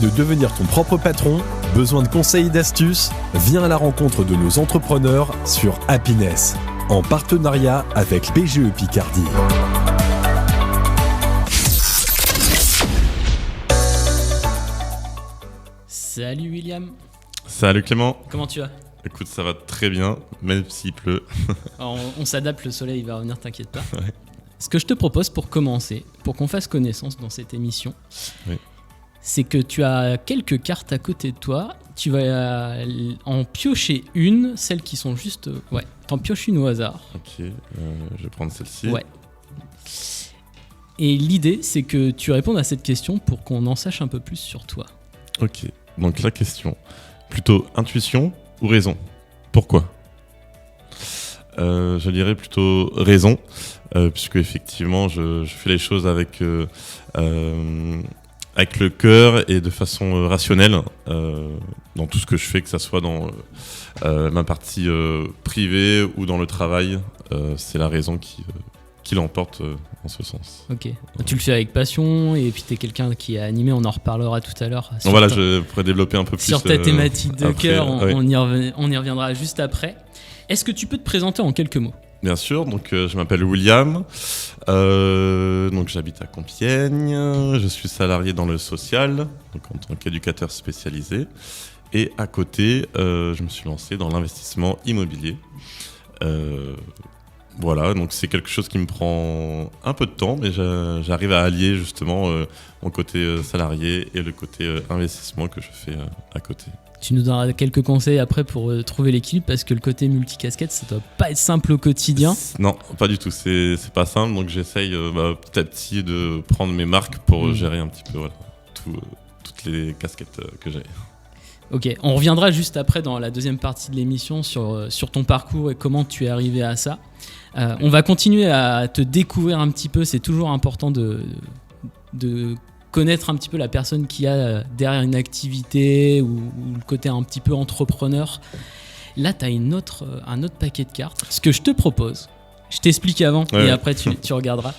de devenir ton propre patron? Besoin de conseils et d'astuces? Viens à la rencontre de nos entrepreneurs sur Happiness, en partenariat avec BGE Picardie. Salut William. Salut Clément. Comment tu vas? Écoute, ça va très bien, même s'il pleut. Alors, on s'adapte, le soleil va revenir, t'inquiète pas. Ouais. Ce que je te propose pour commencer, pour qu'on fasse connaissance dans cette émission, Oui. c'est que tu as quelques cartes à côté de toi. Tu vas en piocher une, celles qui sont juste... Ouais, t'en pioches une au hasard. Ok, je vais prendre celle-ci. Ouais. Et l'idée, c'est que tu répondes à cette question pour qu'on en sache un peu plus sur toi. Ok, donc la question, plutôt intuition ou raison? Pourquoi? Je dirais plutôt raison, puisque effectivement je fais les choses avec le cœur et de façon rationnelle dans tout ce que je fais, que ça soit dans ma partie privée ou dans le travail. C'est la raison qui l'emporte en ce sens. Ok. Tu le fais avec passion et puis t'es quelqu'un qui est animé, on en reparlera tout à l'heure. Donc voilà, je pourrais développer un peu plus sur ta thématique de après, cœur, ouais. on y reviendra juste après. Est-ce que tu peux te présenter en quelques mots? Bien sûr, donc je m'appelle William, donc j'habite à Compiègne, je suis salarié dans le social, donc en tant qu'éducateur spécialisé, et à côté, je me suis lancé dans l'investissement immobilier. Voilà, donc c'est quelque chose qui me prend un peu de temps, mais j'arrive à allier justement mon côté salarié et le côté investissement que je fais à côté. Tu nous donneras quelques conseils après pour trouver l'équilibre, parce que le côté multicasquette, ça doit pas être simple au quotidien. Non, pas du tout, c'est pas simple, donc j'essaye petit à petit de prendre mes marques pour gérer un petit peu toutes les casquettes que j'ai. Ok, on reviendra juste après dans la deuxième partie de l'émission sur ton parcours et comment tu es arrivé à ça. On va continuer à te découvrir un petit peu, c'est toujours important de connaître un petit peu la personne qui a derrière une activité ou le côté un petit peu entrepreneur. Là, tu as un autre paquet de cartes. Ce que je te propose, je t'explique avant et après tu regarderas,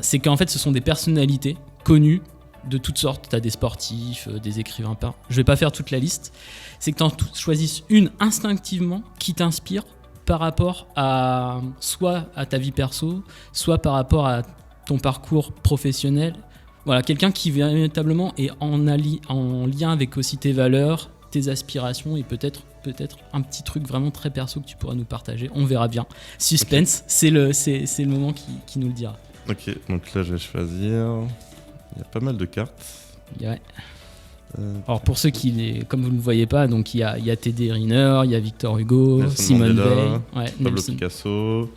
c'est qu'en fait ce sont des personnalités connues de toutes sortes. Tu as des sportifs, des écrivains, je vais pas faire toute la liste. C'est que tu en choisisses une instinctivement qui t'inspire par rapport à soit à ta vie perso, soit par rapport à ton parcours professionnel. Voilà, quelqu'un qui véritablement est en lien avec aussi tes valeurs, tes aspirations et peut-être un petit truc vraiment très perso que tu pourras nous partager. On verra bien. Suspense, okay. c'est le moment qui nous le dira. Ok, donc là je vais choisir. Il y a pas mal de cartes. Ouais. Alors pour ceux comme vous ne le voyez pas, donc il y a Teddy Riner, il y a Victor Hugo, Nelson Simone Mandela, Veil, Pablo Picasso,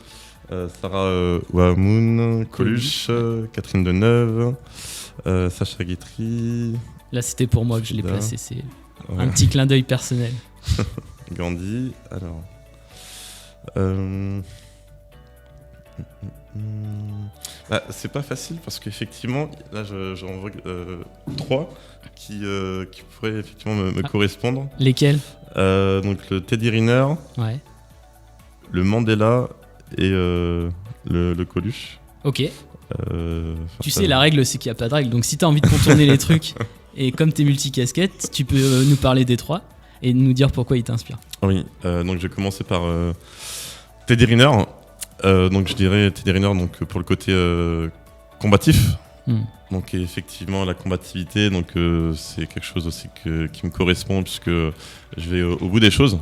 Sarah Wahamoun, Coluche, Catherine Deneuve, Sacha Guitry. Là c'était pour moi que je l'ai placé, c'est un petit clin d'œil personnel. Gandhi, alors... c'est pas facile parce qu'effectivement, là j'en vois 3 qui pourraient effectivement me correspondre. Lesquels? Donc le Teddy Riner, ouais. Le Mandela et le Coluche. Ok. Tu sais, la règle c'est qu'il n'y a pas de règle, donc si tu as envie de contourner les trucs, et comme tu es multicasquette, tu peux nous parler des 3 et nous dire pourquoi ils t'inspirent. Oui, donc je vais commencer par Teddy Riner. Donc je dirais Teddy Riner donc, pour le côté combatif. Donc effectivement la combativité, donc, c'est quelque chose aussi qui me correspond puisque je vais au bout des choses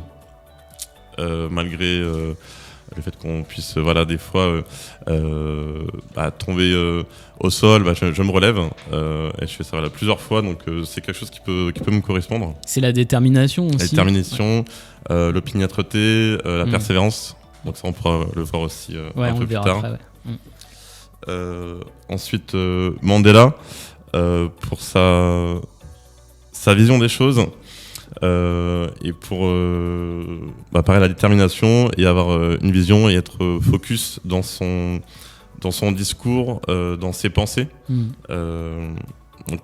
malgré le fait qu'on puisse des fois tomber au sol, je me relève et je fais ça plusieurs fois, donc c'est quelque chose qui peut me correspondre. C'est la détermination aussi. La détermination, l'opiniâtreté, la persévérance. Donc ça on pourra le voir aussi un peu plus tard. Après, ensuite Mandela pour sa vision des choses et pour pareil, la détermination et avoir une vision et être focus dans son discours, dans ses pensées. Donc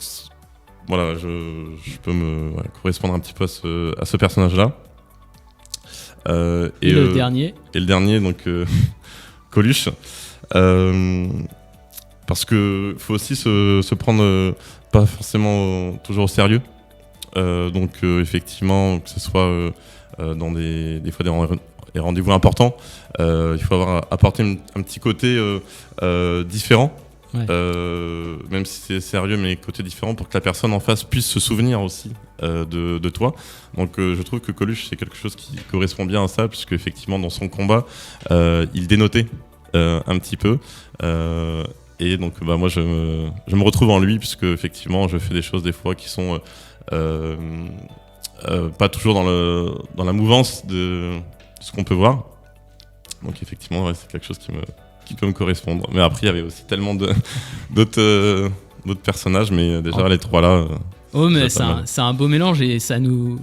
voilà, je peux me correspondre un petit peu à ce personnage-là. Et le dernier. Et le dernier, donc Coluche. Parce que faut aussi se prendre pas forcément toujours au sérieux. Donc effectivement, que ce soit dans des fois des rendez-vous importants, il faut apporter un petit côté différent. Ouais. Même si c'est sérieux, mais côté différent pour que la personne en face puisse se souvenir aussi de toi. Donc je trouve que Coluche, c'est quelque chose qui correspond bien à ça, puisque effectivement dans son combat, il dénotait un petit peu. Et donc moi je me retrouve en lui, puisque effectivement je fais des choses des fois qui sont pas toujours dans la mouvance de ce qu'on peut voir. Donc effectivement c'est quelque chose qui peut me correspondre. Mais après, il y avait aussi tellement d'autres personnages, mais déjà les trois là. Oh, mais c'est un beau mélange et ça nous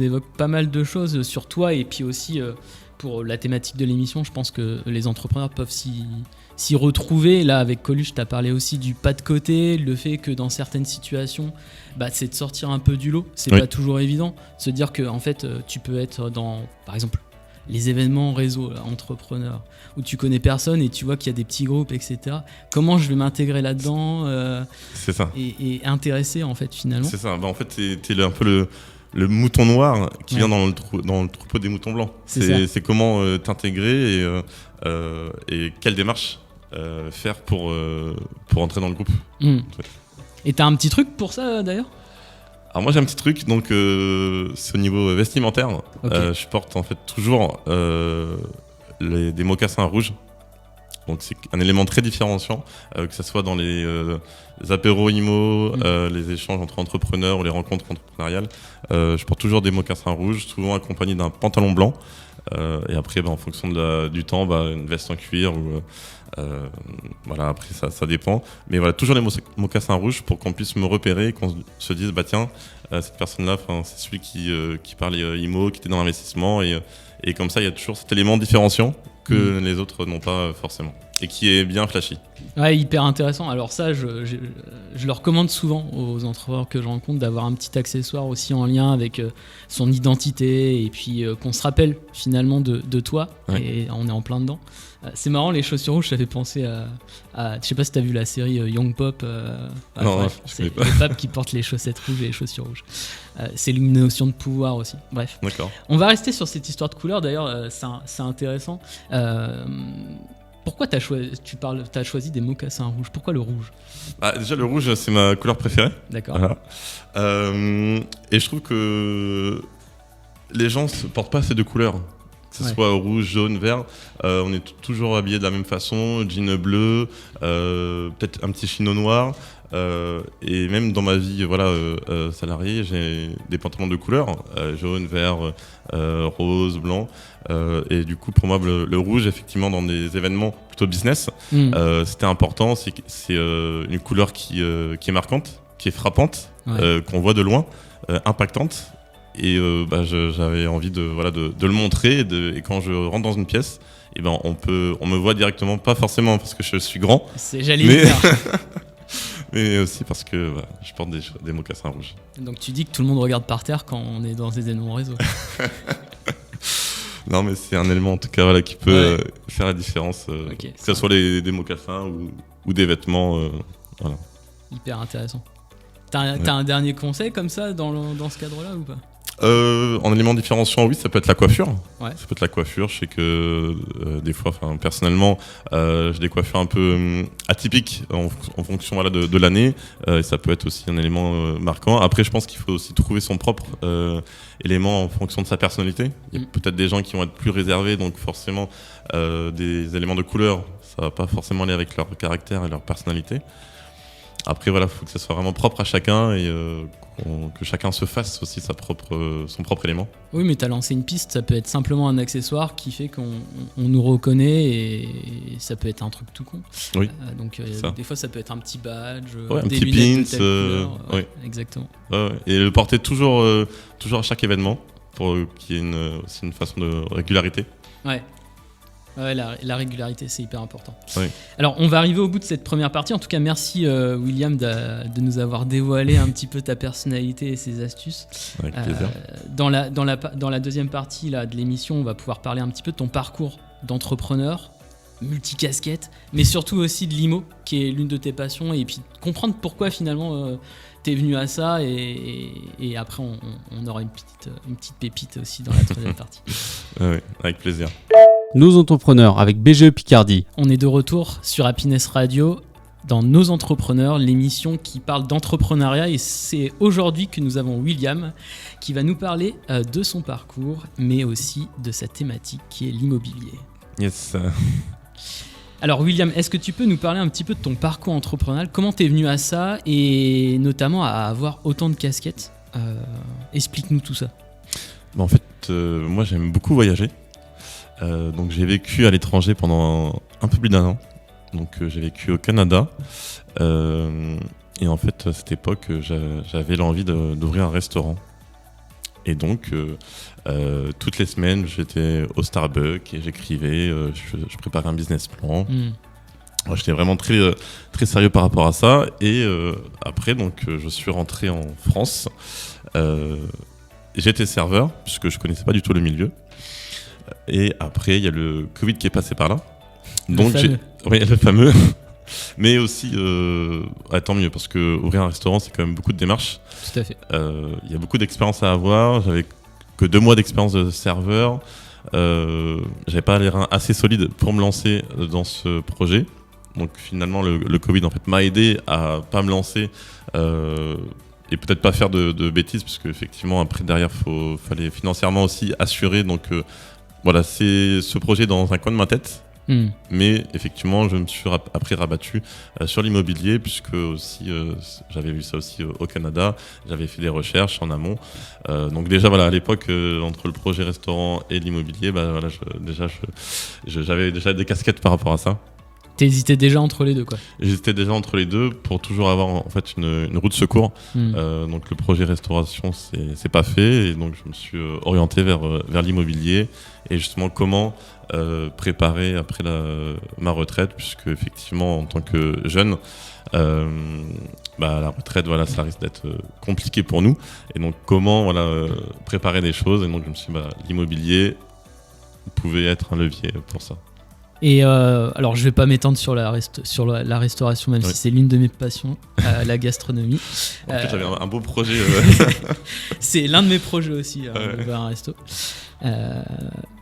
évoque pas mal de choses sur toi. Et puis aussi, pour la thématique de l'émission, je pense que les entrepreneurs peuvent s'y retrouver. Là, avec Coluche, tu as parlé aussi du pas de côté, le fait que dans certaines situations, c'est de sortir un peu du lot. C'est pas toujours évident. De se dire que, en fait, tu peux être dans, par exemple, les événements réseau là, entrepreneurs où tu connais personne et tu vois qu'il y a des petits groupes, etc. Comment je vais m'intégrer là-dedans c'est ça. Et intéresser en fait finalement. C'est ça. En fait, t'es un peu le mouton noir qui vient dans le troupeau des moutons blancs. C'est comment t'intégrer et quelle démarche faire pour entrer dans le groupe. Et t'as un petit truc pour ça d'ailleurs? Alors moi j'ai un petit truc, donc c'est au niveau vestimentaire. Okay. Je porte en fait toujours des mocassins rouges. Donc c'est un élément très différenciant, que ce soit dans les apéros IMO, les échanges entre entrepreneurs ou les rencontres entrepreneuriales. Je porte toujours des mocassins rouges, souvent accompagnés d'un pantalon blanc. Et après, en fonction du temps, une veste en cuir ou voilà, après ça dépend. Mais voilà, toujours les mocassins rouges pour qu'on puisse me repérer et qu'on se dise tiens, cette personne-là, c'est celui qui parle IMO, qui était dans l'investissement et comme ça, il y a toujours cet élément différenciant que les autres n'ont pas forcément et qui est bien flashy. Ouais, hyper intéressant. Alors ça, je le recommande souvent aux entrepreneurs que je rencontre d'avoir un petit accessoire aussi en lien avec son identité et puis qu'on se rappelle finalement de toi. Et on est en plein dedans. C'est marrant, les chaussures rouges, ça fait penser à je sais pas si t'as vu la série Young Pop. Non, bref, c'est le pape qui porte les chaussettes rouges et les chaussures rouges. C'est une notion de pouvoir aussi. Bref. D'accord. On va rester sur cette histoire de couleur. D'ailleurs, c'est intéressant. Pourquoi t'as choisi des mocassins rouges? Pourquoi le rouge? Déjà, le rouge, c'est ma couleur préférée. D'accord. Voilà. Et je trouve que les gens ne portent pas ces deux couleurs. Que ce soit rouge, jaune, vert, on est toujours habillés de la même façon, jean bleu, peut-être un petit chino noir. Et même dans ma vie salariée, j'ai des pantalons de couleur, jaune, vert, rose, blanc. Et du coup, pour moi, le rouge, effectivement, dans des événements plutôt business, c'était important. C'est une couleur qui est marquante, qui est frappante, qu'on voit de loin, impactante. Et j'avais envie de le montrer. Et quand je rentre dans une pièce, on me voit directement, pas forcément parce que je suis grand, mais aussi parce que je porte des mocassins rouges. Donc tu dis que tout le monde regarde par terre quand on est dans des événements réseau. Non, mais c'est un élément en tout cas qui peut faire la différence, que ce soit des mocassins ou des vêtements. Voilà. Hyper intéressant. T'as un dernier conseil comme ça dans ce cadre-là ou pas? En élément différenciant, oui, ça peut être la coiffure. Ouais. Ça peut être la coiffure. Je sais que des fois, personnellement, j'ai des coiffures un peu atypiques en fonction de l'année. Et ça peut être aussi un élément marquant. Après, je pense qu'il faut aussi trouver son propre élément en fonction de sa personnalité. Il y a peut-être des gens qui vont être plus réservés, donc forcément, des éléments de couleur, ça va pas forcément aller avec leur caractère et leur personnalité. Après, il faut que ça soit vraiment propre à chacun et que chacun se fasse aussi son propre élément. Oui, mais tu as lancé une piste, ça peut être simplement un accessoire qui fait qu'on nous reconnaît et ça peut être un truc tout con. Oui. Donc des fois, ça peut être un petit badge, un des petit lunettes pins, de telle couleur. Exactement. Et le porter toujours à chaque événement pour qu'il y ait aussi une façon de régularité. Ouais, la régularité, c'est hyper important. Oui. Alors, on va arriver au bout de cette première partie. En tout cas, merci William de nous avoir dévoilé un petit peu ta personnalité et ses astuces. Avec plaisir. Dans la deuxième partie là, de l'émission, on va pouvoir parler un petit peu de ton parcours d'entrepreneur, multicasquette, mais surtout aussi de l'IMO, qui est l'une de tes passions, et puis comprendre pourquoi finalement t'es venu à ça, et après on aura une petite pépite aussi dans la troisième partie. Oui, avec plaisir. Nos entrepreneurs avec BGE Picardie. On est de retour sur Happiness Radio dans Nos entrepreneurs, l'émission qui parle d'entrepreneuriat, et c'est aujourd'hui que nous avons William qui va nous parler de son parcours, mais aussi de sa thématique qui est l'immobilier. Yes. Alors William, est-ce que tu peux nous parler un petit peu de ton parcours entrepreneurial ? Comment t'es venu à ça, et notamment à avoir autant de casquettes ? Explique-nous tout ça. En fait, moi j'aime beaucoup voyager. Donc j'ai vécu à l'étranger pendant un peu plus d'1 an. Donc j'ai vécu au Canada. Et en fait, à cette époque, j'avais l'envie d'ouvrir un restaurant. Et donc, toutes les semaines, j'étais au Starbucks et j'écrivais, je préparais un business plan. Moi, j'étais vraiment très, très sérieux par rapport à ça. Et après, donc, je suis rentré en France. J'étais serveur, puisque je ne connaissais pas du tout le milieu. Et après, il y a le Covid qui est passé par là. Donc, oui, le fameux. Mais aussi, tant mieux, parce que ouvrir un restaurant, c'est quand même beaucoup de démarches. Tout à fait. Il y a beaucoup d'expérience à avoir. J'avais que 2 mois d'expérience de serveur. J'avais pas les reins assez solides pour me lancer dans ce projet. Donc finalement, le Covid en fait m'a aidé à pas me lancer et peut-être pas faire de bêtises, parce qu'effectivement après derrière fallait financièrement aussi assurer. Donc voilà, c'est ce projet dans un coin de ma tête. Mais effectivement, je me suis après rabattu sur l'immobilier, puisque aussi j'avais vu ça aussi au Canada. J'avais fait des recherches en amont. Donc déjà voilà, à l'époque, entre le projet restaurant et l'immobilier, voilà, j'avais déjà des casquettes par rapport à ça. T'hésitais déjà entre les deux, quoi. J'hésitais déjà entre les deux pour toujours avoir en fait une roue de secours. Donc le projet restauration, c'est pas fait, et donc je me suis orienté vers l'immobilier, et justement comment préparer après ma retraite, puisque effectivement en tant que jeune, la retraite, voilà, ça risque d'être compliqué pour nous, et donc comment préparer des choses. Et donc je me suis dit, l'immobilier pouvait être un levier pour ça. Et alors, je vais pas m'étendre sur la restauration, même si c'est l'une de mes passions, la gastronomie. En fait, j'avais un beau projet. C'est l'un de mes projets aussi, ouvrir un resto.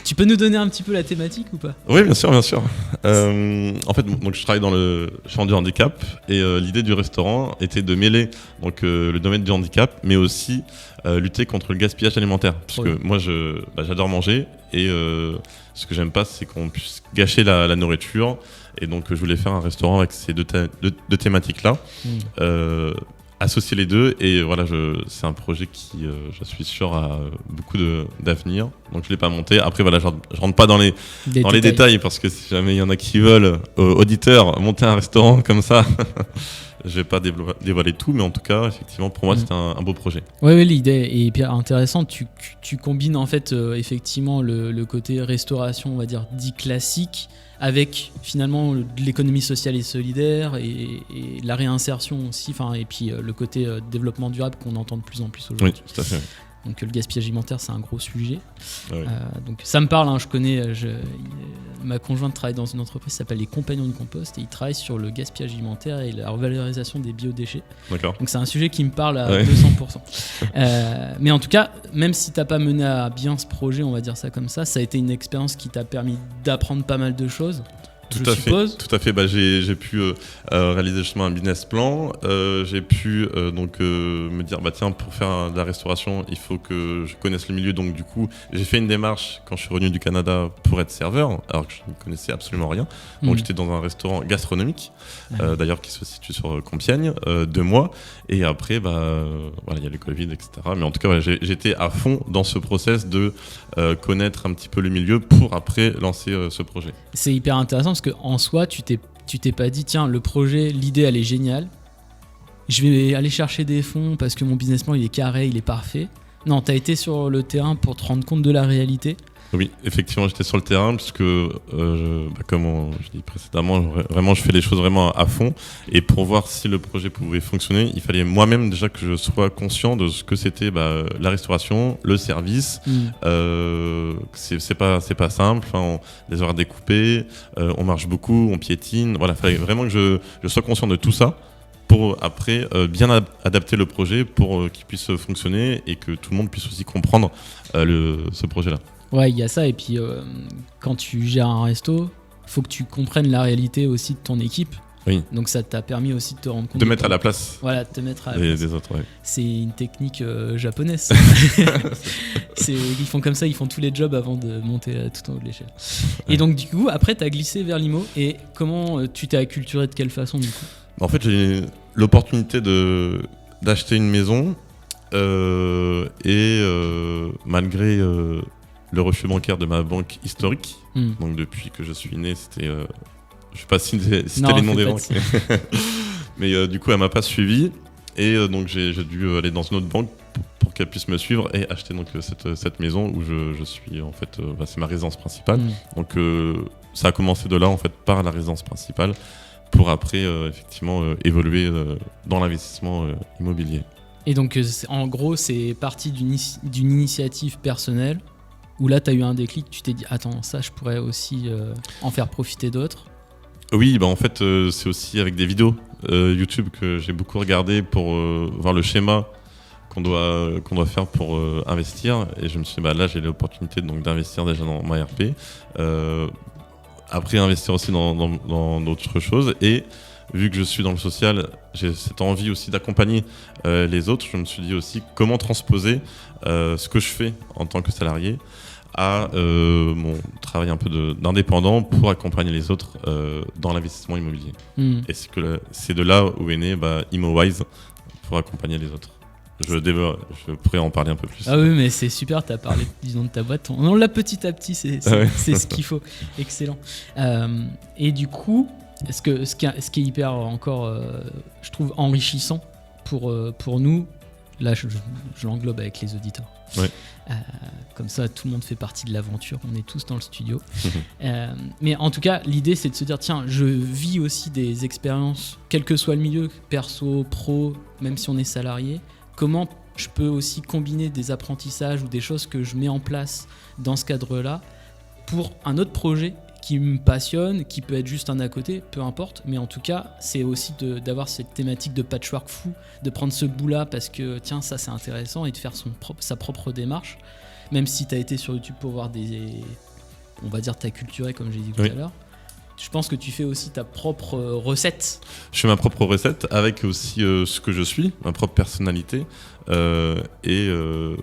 Tu peux nous donner un petit peu la thématique ou pas ? Oui, bien sûr. En fait, donc je travaille dans le champ du handicap, et l'idée du restaurant était de mêler donc le domaine du handicap, mais aussi lutter contre le gaspillage alimentaire. Parce que moi, j'adore manger, et ce que j'aime pas, c'est qu'on puisse gâcher la nourriture. Et donc, je voulais faire un restaurant avec ces deux thématiques-là. Associer les deux, et voilà, c'est un projet qui, je suis sûr, a beaucoup d'avenir. Donc je l'ai pas monté. Après voilà, je rentre pas dans les détails, parce que si jamais il y en a qui veulent, auditeurs, monter un restaurant comme ça, je vais pas dévoiler tout, mais en tout cas, effectivement, pour moi, c'était un beau projet. Oui, l'idée est hyper intéressante. Tu combines en fait effectivement le côté restauration, on va dire, dit classique, avec finalement de l'économie sociale et solidaire, et la réinsertion aussi, et puis le côté développement durable qu'on entend de plus en plus aujourd'hui. Oui, tout à fait. Donc le gaspillage alimentaire, c'est un gros sujet. Oui. Donc ça me parle, je connais, ma conjointe travaille dans une entreprise qui s'appelle les Compagnons du Compost, et ils travaillent sur le gaspillage alimentaire et la revalorisation des biodéchets. D'accord. Donc c'est un sujet qui me parle à 200%. Mais en tout cas, même si t'as pas mené à bien ce projet, on va dire ça comme ça a été une expérience qui t'a permis d'apprendre pas mal de choses. Tout à fait. J'ai pu réaliser justement un business plan. J'ai pu me dire tiens, pour faire de la restauration, il faut que je connaisse le milieu. Donc du coup, j'ai fait une démarche quand je suis revenu du Canada pour être serveur, alors que je ne connaissais absolument rien. Donc j'étais dans un restaurant gastronomique, d'ailleurs qui se situe sur Compiègne, 2 mois. Et après, il y a le Covid, etc. Mais en tout cas, j'étais à fond dans ce process de connaître un petit peu le milieu pour après lancer ce projet. C'est hyper intéressant, parce qu'en soi, tu t'es pas dit, tiens, le projet, l'idée, elle est géniale, je vais aller chercher des fonds parce que mon business plan, il est carré, il est parfait. Non, t'as été sur le terrain pour te rendre compte de la réalité, Oui, effectivement, j'étais sur le terrain puisque, comme je dis précédemment, vraiment, je fais les choses vraiment à fond. Et pour voir si le projet pouvait fonctionner, il fallait moi-même déjà que je sois conscient de ce que c'était la restauration, le service. C'est pas simple. Les horaires découpés, on marche beaucoup, on piétine. Voilà, il fallait vraiment que je sois conscient de tout ça pour après bien adapter le projet pour qu'il puisse fonctionner et que tout le monde puisse aussi comprendre ce projet-là. Ouais, il y a ça. Et puis, quand tu gères un resto, il faut que tu comprennes la réalité aussi de ton équipe. Oui. Donc, ça t'a permis aussi de te rendre compte. De mettre à la place. Voilà, de te mettre à la place. Des autres, ouais. C'est une technique japonaise. Ils font comme ça, ils font tous les jobs avant de monter tout en haut de l'échelle. Ouais. Et donc, du coup, après, tu as glissé vers l'IMO. Et comment tu t'es acculturé de quelle façon, du coup ? En fait, j'ai eu l'opportunité d'acheter une maison malgré le reçu bancaire de ma banque historique. Donc depuis que je suis né, c'était... je sais pas si c'était les noms des banques. Mais du coup, elle m'a pas suivi. Et donc j'ai dû aller dans une autre banque pour qu'elle puisse me suivre et acheter donc, cette maison où je suis... En fait, c'est ma résidence principale. Donc ça a commencé de là, en fait, par la résidence principale pour après, effectivement, évoluer dans l'investissement immobilier. Et donc, en gros, c'est parti d'une initiative personnelle où là, tu as eu un déclic, tu t'es dit, attends, ça, je pourrais aussi en faire profiter d'autres. Oui, en fait, c'est aussi avec des vidéos YouTube que j'ai beaucoup regardé pour voir le schéma qu'on doit faire pour investir. Et je me suis dit, là, j'ai l'opportunité donc, d'investir déjà dans ma RP. Après, investir aussi dans d'autres choses. Et vu que je suis dans le social, j'ai cette envie aussi d'accompagner les autres. Je me suis dit aussi comment transposer ce que je fais en tant que salarié à mon travail un peu d'indépendant pour accompagner les autres dans l'investissement immobilier. Et c'est de là où est né ImoWise pour accompagner les autres. Je pourrais en parler un peu plus. Ah oui, mais c'est super, tu as parlé disons, de ta boîte. On l'a petit à petit, c'est ce qu'il faut. Excellent. Et du coup, ce qui est hyper encore, je trouve, enrichissant pour nous, là je l'englobe avec les auditeurs. Ouais. Comme ça, tout le monde fait partie de l'aventure, on est tous dans le studio. Mais en tout cas, l'idée c'est de se dire, tiens, je vis aussi des expériences, quel que soit le milieu, perso, pro, même si on est salarié. Comment je peux aussi combiner des apprentissages ou des choses que je mets en place dans ce cadre-là pour un autre projet qui me passionne, qui peut être juste un à côté, peu importe. Mais en tout cas, c'est aussi d'avoir cette thématique de patchwork fou, de prendre ce bout-là parce que tiens, ça c'est intéressant et de faire sa propre démarche. Même si tu as été sur YouTube pour voir on va dire, t'acculturer comme j'ai dit tout à l'heure. Je pense que tu fais aussi ta propre recette. Je fais ma propre recette avec aussi ce que je suis, ma propre personnalité. Je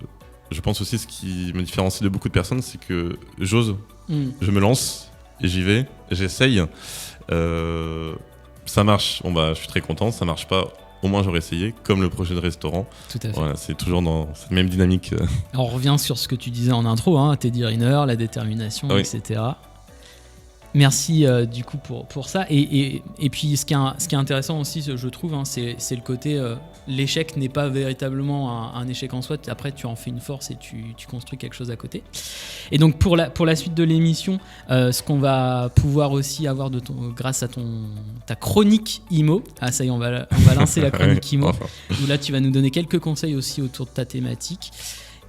pense aussi ce qui me différencie de beaucoup de personnes, c'est que j'ose, je me lance et j'y vais, j'essaye. Ça marche, je suis très content. Ça marche pas, au moins j'aurais essayé, comme le projet de restaurant. Tout à fait. Voilà, c'est toujours dans cette même dynamique. Alors, on revient sur ce que tu disais en intro, Teddy Riner, la détermination, etc. Merci du coup pour ça. Et puis ce qui est intéressant aussi, je trouve, c'est le côté l'échec n'est pas véritablement un échec en soi. Après, tu en fais une force et tu construis quelque chose à côté. Et donc pour la suite de l'émission, ce qu'on va pouvoir aussi avoir grâce à ta chronique IMO. Ah ça y est, on va lancer la chronique IMO. Où là, tu vas nous donner quelques conseils aussi autour de ta thématique.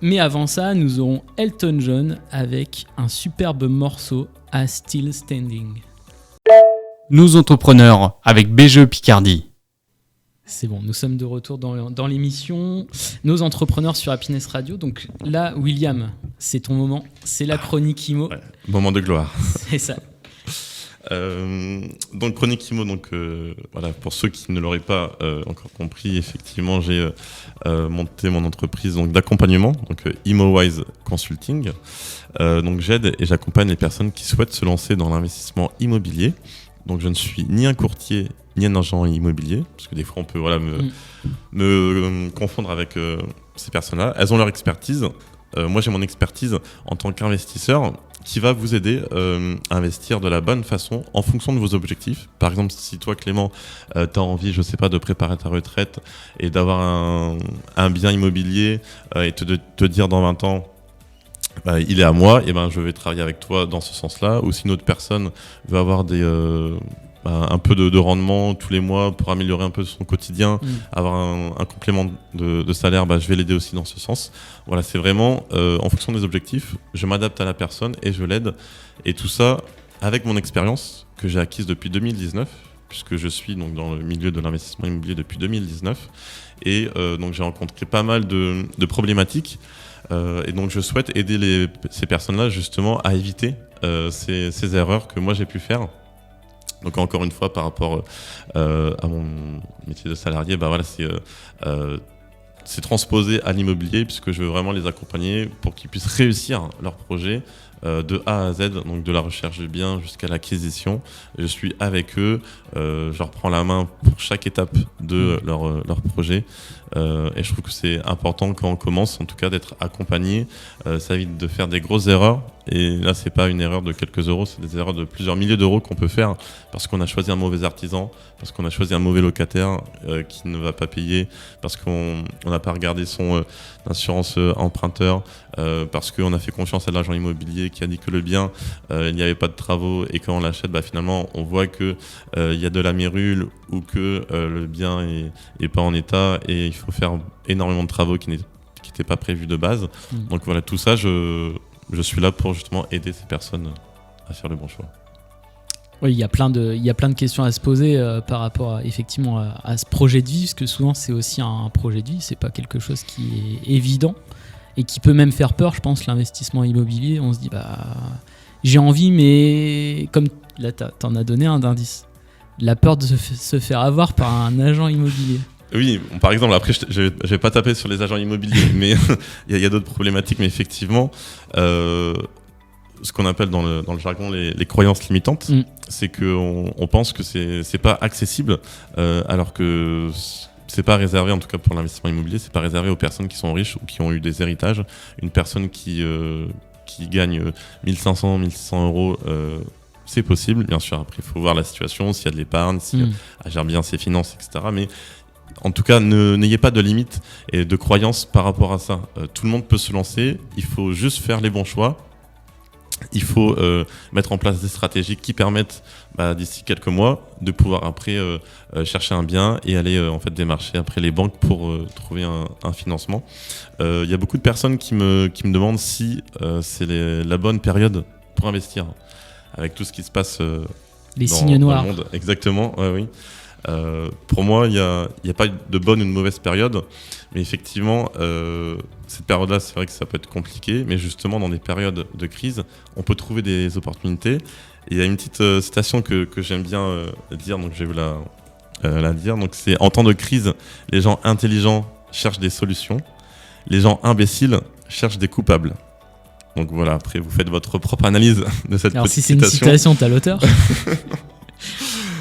Mais avant ça, nous aurons Elton John avec un superbe morceau à Still Standing. Nous entrepreneurs avec BGE Picardie. C'est bon, nous sommes de retour dans l'émission Nos entrepreneurs sur Happiness Radio. Donc là, William, c'est ton moment, c'est la chronique IMO. Ouais, moment de gloire. C'est ça. Donc chronique IMO, voilà, pour ceux qui ne l'auraient pas encore compris, effectivement j'ai monté mon entreprise d'accompagnement, ImoWise Consulting. Donc j'aide et j'accompagne les personnes qui souhaitent se lancer dans l'investissement immobilier. Donc je ne suis ni un courtier ni un agent immobilier, parce que des fois on peut me confondre avec ces personnes-là. Elles ont leur expertise. Moi j'ai mon expertise en tant qu'investisseur qui va vous aider à investir de la bonne façon en fonction de vos objectifs. Par exemple, si toi Clément, tu as envie, je sais pas, de préparer ta retraite et d'avoir un bien immobilier et te dire dans 20 ans il est à moi, et je vais travailler avec toi dans ce sens-là. Ou si une autre personne veut avoir un peu de rendement tous les mois pour améliorer un peu son quotidien, avoir un complément de salaire, je vais l'aider aussi dans ce sens. Voilà, c'est vraiment en fonction des objectifs, je m'adapte à la personne et je l'aide. Et tout ça avec mon expérience que j'ai acquise depuis 2019, puisque je suis donc dans le milieu de l'investissement immobilier depuis 2019. Et donc j'ai rencontré pas mal de problématiques. Et donc je souhaite aider ces personnes-là justement à éviter ces erreurs que moi j'ai pu faire. Donc encore une fois par rapport à mon métier de salarié, c'est transposé à l'immobilier, puisque je veux vraiment les accompagner pour qu'ils puissent réussir leur projet de A à Z, donc de la recherche du bien jusqu'à l'acquisition. Je suis avec eux, je leur prends la main pour chaque étape de leur projet. Et je trouve que c'est important quand on commence, en tout cas, d'être accompagné. Ça évite de faire des grosses erreurs. Et là, c'est pas une erreur de quelques euros, c'est des erreurs de plusieurs milliers d'euros qu'on peut faire parce qu'on a choisi un mauvais artisan, parce qu'on a choisi un mauvais locataire qui ne va pas payer, parce qu'on n'a pas regardé son assurance emprunteur, parce qu'on a fait confiance à l'agent immobilier qui a dit que le bien, il n'y avait pas de travaux, et quand on l'achète, finalement, on voit que il y a de la mérule ou que le bien est pas en état et il faut faire énormément de travaux qui n'étaient pas prévus de base. Donc voilà, tout ça, je suis là pour justement aider ces personnes à faire le bon choix. Oui, il y a plein de questions à se poser par rapport effectivement à ce projet de vie, parce que souvent c'est aussi un projet de vie, c'est pas quelque chose qui est évident et qui peut même faire peur, je pense, l'investissement immobilier. On se dit, j'ai envie, mais comme là t'en as donné un indice, la peur de se faire avoir par un agent immobilier. Oui, par exemple, après, je vais pas taper sur les agents immobiliers, mais il y a d'autres problématiques, mais effectivement, ce qu'on appelle dans le jargon les croyances limitantes, c'est qu'on pense que c'est pas accessible, alors que c'est pas réservé, en tout cas pour l'investissement immobilier, c'est pas réservé aux personnes qui sont riches ou qui ont eu des héritages. Une personne qui gagne 1500, 1600 euros, c'est possible, bien sûr. Après, il faut voir la situation, s'il y a de l'épargne, si elle gère bien ses finances, etc. Mais en tout cas, n'ayez pas de limites et de croyances par rapport à ça. Tout le monde peut se lancer, il faut juste faire les bons choix. Il faut mettre en place des stratégies qui permettent, d'ici quelques mois, de pouvoir après chercher un bien et aller démarcher après les banques pour trouver un financement. Il y a beaucoup de personnes qui me demandent si c'est la bonne période pour investir, avec tout ce qui se passe les signes noirs. Dans le monde. Exactement, oui. Pour moi, il n'y a pas de bonne ou de mauvaise période, mais effectivement, cette période-là, c'est vrai que ça peut être compliqué, mais justement, dans des périodes de crise, on peut trouver des opportunités. Et il y a une petite citation que j'aime bien dire, donc je vais vous la dire. Donc, c'est: en temps de crise, les gens intelligents cherchent des solutions, les gens imbéciles cherchent des coupables. Donc voilà, après, vous faites votre propre analyse de cette Alors, petite citation. Alors, si c'est une citation, t'as l'auteur.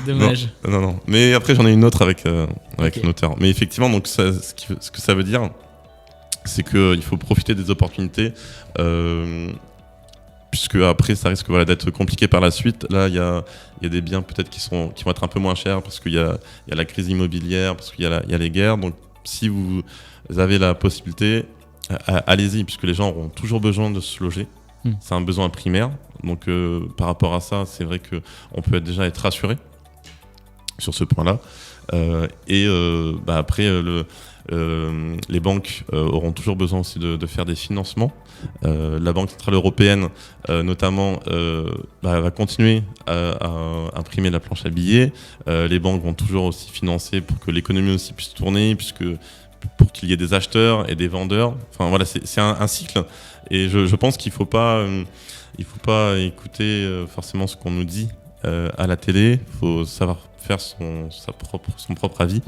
Dommage. Non. Mais après, j'en ai une autre avec Okay. un auteur. Mais effectivement, donc, ce que ça veut dire, c'est qu'il faut profiter des opportunités, puisque après, ça risque d'être compliqué par la suite. Là, il y a des biens peut-être qui vont être un peu moins chers, parce qu'il y a la crise immobilière, parce qu'il y a les guerres. Donc, si vous avez la possibilité, allez-y, puisque les gens auront toujours besoin de se loger. C'est un besoin primaire. Donc, par rapport à ça, c'est vrai qu'on peut déjà être rassuré sur ce point-là. Après, les banques auront toujours besoin aussi de faire des financements. La Banque Centrale Européenne, notamment, va continuer à imprimer la planche à billets. Les banques vont toujours aussi financer pour que l'économie aussi puisse tourner, pour qu'il y ait des acheteurs et des vendeurs. Enfin voilà, c'est un cycle. Et je pense qu'il faut pas écouter forcément ce qu'on nous dit à la télé. Il faut savoir faire son propre avis.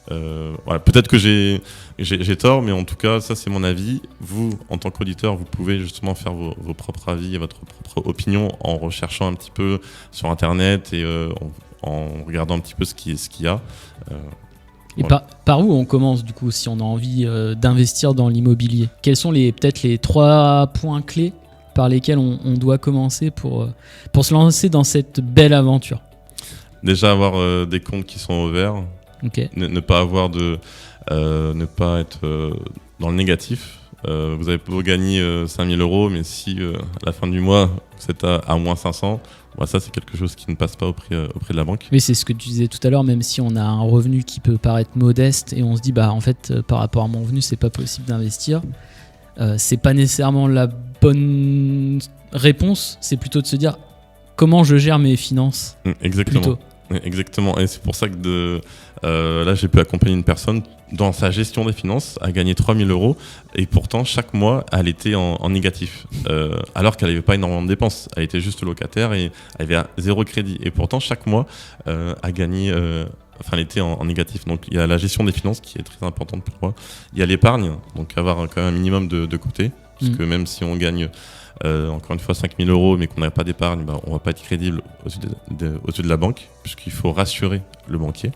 Peut-être que j'ai tort, mais en tout cas, ça c'est mon avis. Vous, en tant qu'auditeur, vous pouvez justement faire vos propres avis et votre propre opinion en recherchant un petit peu sur Internet et en regardant un petit peu ce qu'il y a. Et par où on commence du coup si on a envie d'investir dans l'immobilier? Quels sont peut-être les 3 points clés par lesquels on doit commencer pour se lancer dans cette belle aventure? Déjà avoir des comptes qui sont ouverts, okay. ne pas avoir ne pas être dans le négatif. Vous avez beau gagner 5 000 €, mais si à la fin du mois, vous êtes à moins 500, ça c'est quelque chose qui ne passe pas auprès de la banque. Oui, c'est ce que tu disais tout à l'heure, même si on a un revenu qui peut paraître modeste et on se dit, en fait, par rapport à mon revenu, c'est pas possible d'investir. C'est pas nécessairement la bonne réponse, c'est plutôt de se dire comment je gère mes finances. Exactement. Plutôt. Exactement, et c'est pour ça que là j'ai pu accompagner une personne dans sa gestion des finances à gagner 3 000 €, et pourtant chaque mois elle était en négatif, alors qu'elle n'avait pas énormément de dépenses, elle était juste locataire et elle avait 0 crédit, et pourtant chaque mois a gagné, elle était en négatif. Donc il y a la gestion des finances qui est très importante pour moi, il y a l'épargne, donc avoir quand même un minimum de côté, parce que même si on gagne encore une fois 5 000 € mais qu'on n'a pas d'épargne, on ne va pas être crédible au-dessus de la banque, puisqu'il faut rassurer le banquier.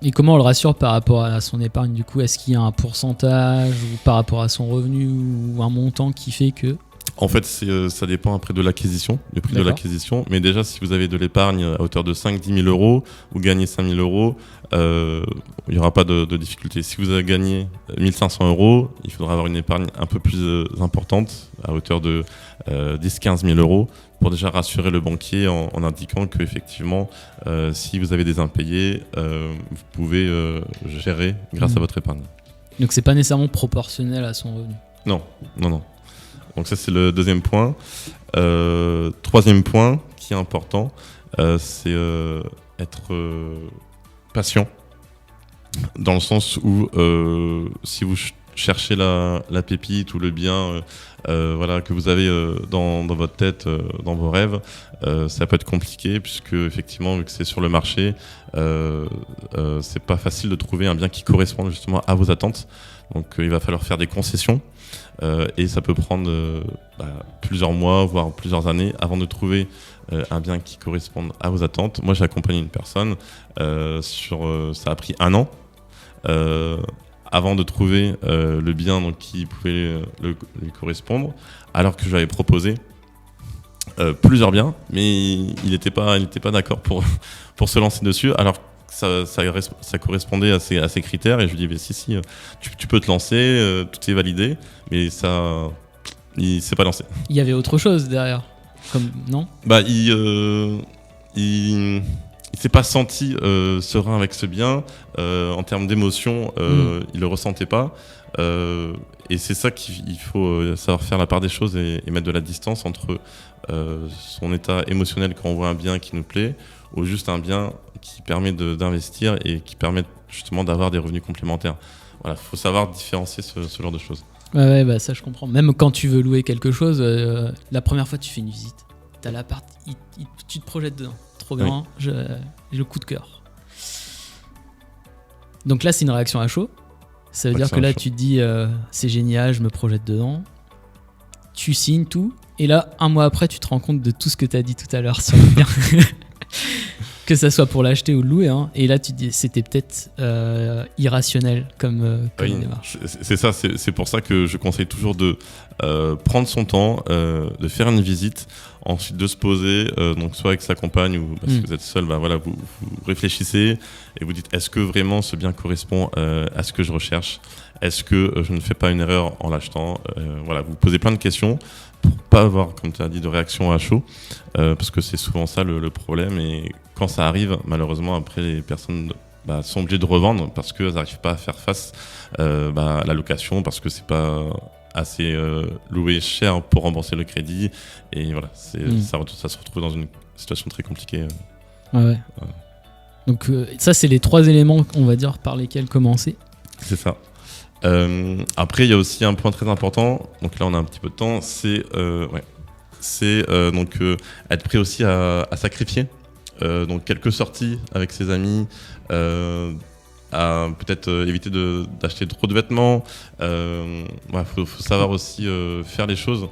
Et comment on le rassure par rapport à son épargne du coup? Est-ce qu'il y a un pourcentage ou par rapport à son revenu ou un montant qui fait que... En fait, ça dépend après de l'acquisition, du prix de l'acquisition. Mais déjà, si vous avez de l'épargne à hauteur de 5-10 000 €, vous gagnez 5 000 €, il n'y aura pas de difficulté. Si vous avez gagné 1 500 €, il faudra avoir une épargne un peu plus importante, à hauteur de 10-15 000 €, pour déjà rassurer le banquier en indiquant qu'effectivement, si vous avez des impayés, vous pouvez gérer grâce à votre épargne. Donc, c'est pas nécessairement proportionnel à son revenu. Non. Donc ça, c'est le deuxième point. Troisième point qui est important, c'est être patient, dans le sens où si vous cherchez la pépite ou le bien que vous avez dans votre tête, dans vos rêves, ça peut être compliqué, puisque effectivement, vu que c'est sur le marché, c'est pas facile de trouver un bien qui correspond justement à vos attentes. Donc il va falloir faire des concessions. Et ça peut prendre plusieurs mois, voire plusieurs années avant de trouver un bien qui corresponde à vos attentes. Moi, j'ai accompagné une personne, ça a pris 1 an avant de trouver le bien qui pouvait lui correspondre, alors que je lui avais proposé plusieurs biens, mais il n'était pas d'accord pour se lancer dessus, alors ça correspondait à ses critères, et je lui dis si tu peux te lancer, tout est validé, mais il s'est pas lancé. Il y avait autre chose derrière, non? Il s'est pas senti serein avec ce bien, en termes d'émotion, il le ressentait pas, et c'est ça qu'il faut savoir faire la part des choses et mettre de la distance entre son état émotionnel quand on voit un bien qui nous plaît, ou juste un bien qui permet d'investir et qui permet justement d'avoir des revenus complémentaires. Voilà, faut savoir différencier ce genre de choses. Ouais, ça je comprends. Même quand tu veux louer quelque chose, la première fois tu fais une visite, t'as l'appart, tu te projettes dedans. Trop bien, j'ai le coup de cœur. Donc là, c'est une réaction à chaud. Ça veut dire que là, tu te dis, c'est génial, je me projette dedans. Tu signes tout. Et là, 1 mois après, tu te rends compte de tout ce que tu as dit tout à l'heure sur le bien. Que ça soit pour l'acheter ou le louer. Et là, tu te dis, c'était peut-être irrationnel comme démarche. C'est ça, c'est pour ça que je conseille toujours de prendre son temps, de faire une visite, ensuite de se poser, donc soit avec sa compagne ou si vous êtes seul, vous réfléchissez et vous dites, est-ce que vraiment ce bien correspond à ce que je recherche? Est-ce que je ne fais pas une erreur en l'achetant? Vous posez plein de questions pour pas avoir, comme tu as dit, de réaction à chaud, parce que c'est souvent ça le problème, et quand ça arrive, malheureusement, après les personnes sont obligées de revendre parce qu'elles n'arrivent pas à faire face à la location, parce que c'est pas assez loué cher pour rembourser le crédit, et voilà, ça se retrouve dans une situation très compliquée. Ouais. Donc ça, c'est les 3 éléments, on va dire, par lesquels commencer. C'est ça. Après, il y a aussi un point très important, donc là on a un petit peu de temps, c'est être prêt aussi à sacrifier, donc quelques sorties avec ses amis, à peut-être éviter d'acheter trop de vêtements. Faut savoir aussi faire les choses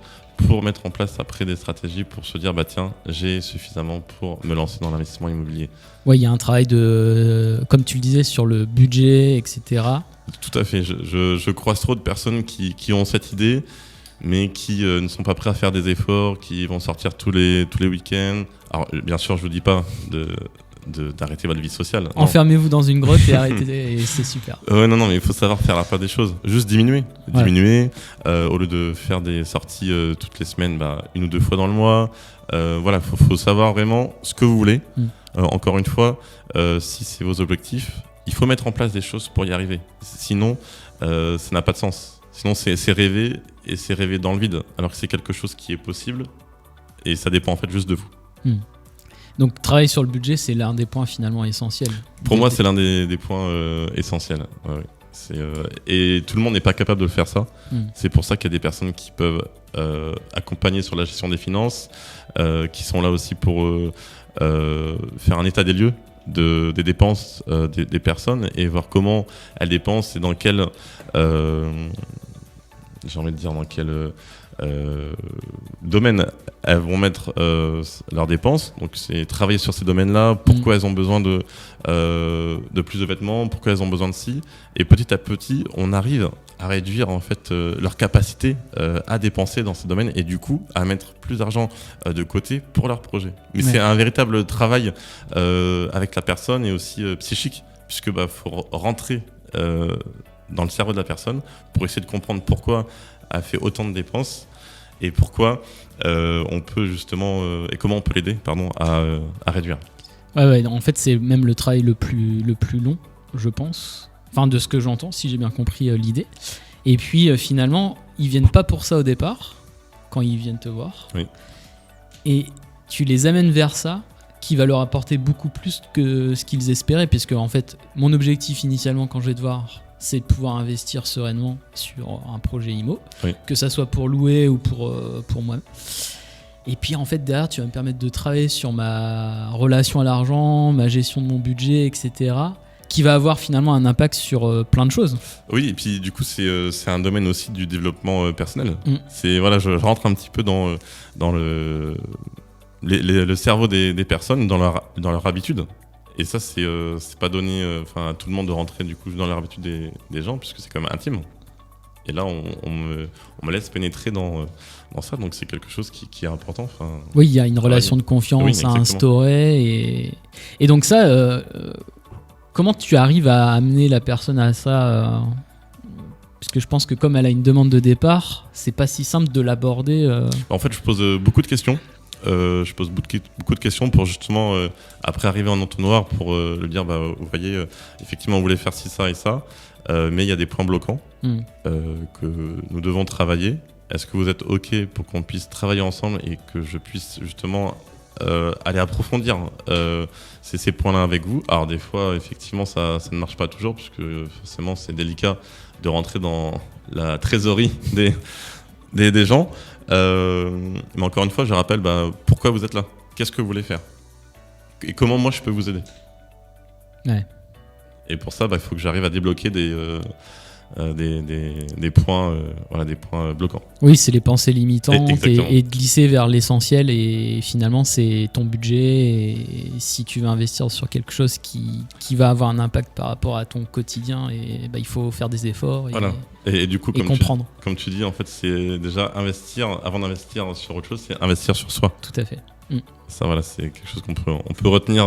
pour mettre en place après des stratégies pour se dire tiens, j'ai suffisamment pour me lancer dans l'investissement immobilier. Ouais, il y a un travail comme tu le disais, sur le budget, etc. Tout à fait. Je croise trop de personnes qui ont cette idée, mais qui ne sont pas prêts à faire des efforts, qui vont sortir tous les week-ends. Alors bien sûr, je vous dis pas d'arrêter votre vie sociale. Enfermez-vous dans une grotte et arrêtez, et c'est super. Non, mais il faut savoir faire la part des choses. Juste diminuer. Diminuer, au lieu de faire des sorties toutes les semaines, 1 ou 2 fois dans le mois. Voilà, faut savoir vraiment ce que vous voulez. Encore une fois, si c'est vos objectifs, il faut mettre en place des choses pour y arriver. Sinon, ça n'a pas de sens. Sinon, c'est rêver, et c'est rêver dans le vide, alors que c'est quelque chose qui est possible, et ça dépend en fait juste de vous. Donc, travailler sur le budget, c'est l'un des points finalement essentiels. Pour moi, c'est l'un des points essentiels. Ouais. Et tout le monde n'est pas capable de faire ça. C'est pour ça qu'il y a des personnes qui peuvent accompagner sur la gestion des finances, qui sont là aussi pour faire un état des lieux des dépenses des personnes et voir comment elles dépensent et dans quel domaine elles vont mettre leurs dépenses. Donc c'est travailler sur ces domaines-là, pourquoi elles ont besoin de plus de vêtements, pourquoi elles ont besoin de ci, et petit à petit on arrive à réduire en fait leur capacité à dépenser dans ces domaines et du coup à mettre plus d'argent de côté pour leur projet. Mais c'est un véritable travail avec la personne et aussi psychique, puisque faut rentrer dans le cerveau de la personne pour essayer de comprendre pourquoi elle fait autant de dépenses et pourquoi on peut justement et comment on peut l'aider à réduire. Ouais, en fait c'est même le travail le plus long, je pense. Enfin, de ce que j'entends, si j'ai bien compris l'idée. Et puis, finalement, ils viennent pas pour ça au départ, quand ils viennent te voir. Oui. Et tu les amènes vers ça, qui va leur apporter beaucoup plus que ce qu'ils espéraient, puisque, en fait, mon objectif initialement, quand je vais te voir, c'est de pouvoir investir sereinement sur un projet IMO, que ça soit pour louer ou pour moi. Et puis, en fait, derrière, tu vas me permettre de travailler sur ma relation à l'argent, ma gestion de mon budget, etc., qui va avoir finalement un impact sur plein de choses. Oui, et puis du coup, c'est un domaine aussi du développement personnel. Je rentre un petit peu dans le cerveau des personnes, dans leur habitude. Et ça, c'est pas donné à tout le monde de rentrer du coup dans leur habitude des gens, puisque c'est quand même intime. Et là, on me laisse pénétrer dans ça, donc c'est quelque chose qui est important. Oui, il y a une relation de confiance à instaurer. Et donc ça... comment tu arrives à amener la personne à ça Parce que je pense que comme elle a une demande de départ, c'est pas si simple de l'aborder. En fait, je pose beaucoup de questions. Je pose beaucoup de questions pour justement, après arriver en entonnoir, pour lui dire, vous voyez, effectivement, on voulait faire ci, ça et ça, mais il y a des points bloquants que nous devons travailler. Est-ce que vous êtes OK pour qu'on puisse travailler ensemble et que je puisse justement... aller approfondir ces points-là avec vous. Alors des fois, effectivement, ça ne marche pas toujours, puisque forcément, c'est délicat de rentrer dans la trésorerie des gens. Mais encore une fois, je rappelle pourquoi vous êtes là. Qu'est-ce que vous voulez faire et comment moi, je peux vous aider. Et pour ça, il faut que j'arrive à débloquer des points bloquants. Oui, c'est les pensées limitantes et de glisser vers l'essentiel, et finalement c'est ton budget, et si tu veux investir sur quelque chose qui va avoir un impact par rapport à ton quotidien, et il faut faire des efforts et du coup, comprendre. Comme tu dis, en fait, c'est déjà investir, avant d'investir sur autre chose, c'est investir sur soi. Tout à fait. Ça, c'est quelque chose qu'on peut retenir